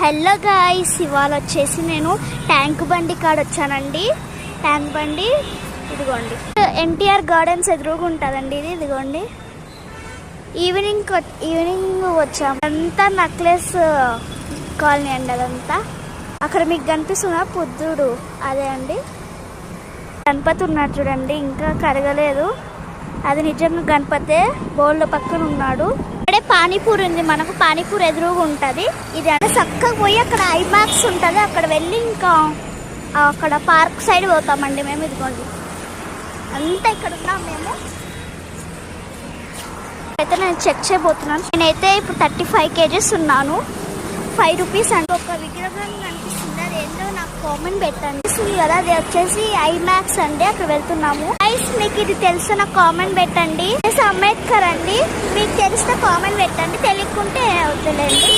Hello guys, ఇవాళ వచ్చేసి నేను ట్యాంక్ బండి కాడ వచ్చానండి. ట్యాంక్ బండి ఇదిగోండి, ఎన్టీఆర్ గార్డెన్స్ ఎదురుగా ఉంటుందండి. ఇదిగోండి, ఈవినింగ్ వచ్చాము. అంతా నక్లెస్ కాలనీ అండి. అదంతా అక్కడ మీకు కనిపిస్తుందా బుద్ధుడు, అదే అండి. గణపతి ఉన్నాడు చూడండి, ఇంకా కరగలేదు. అది నిజంగా గణపతే, బోల్డ్ పక్కన ఉన్నాడు. అక్కడే పానీపూరి ఉంది, మనకు పానీపూరి ఎదురుగా ఉంటుంది. ఇది అంటే చక్కగా పోయి అక్కడ ఐమాక్స్ ఉంటుంది, అక్కడ వెళ్ళి ఇంకా అక్కడ పార్క్ సైడ్ పోతామండి మేము. ఇదిగోండి, అంతా ఇక్కడ ఉన్నాం మేము. అయితే నేను చెక్ చేయబోతున్నాను. నేనైతే ఇప్పుడు 35 kgs ఉన్నాను. 5 రూపీస్ అంటే ఒక విగ్రహం కనిపిస్తుంది, అది ఏంటో నాకు కామెంట్ పెట్టండి కదా. అది వచ్చేసి ఐమాక్స్ అండి, అక్కడ వెళ్తున్నాము. గైస్, మీకు ఇది తెలిసిన నాకు కామెంట్ పెట్టండి. అంబేద్కర్ అండి, మీకు తెలిసిన కామెంట్ పెట్టండి, తెలియకుంటే వద్దులేండి.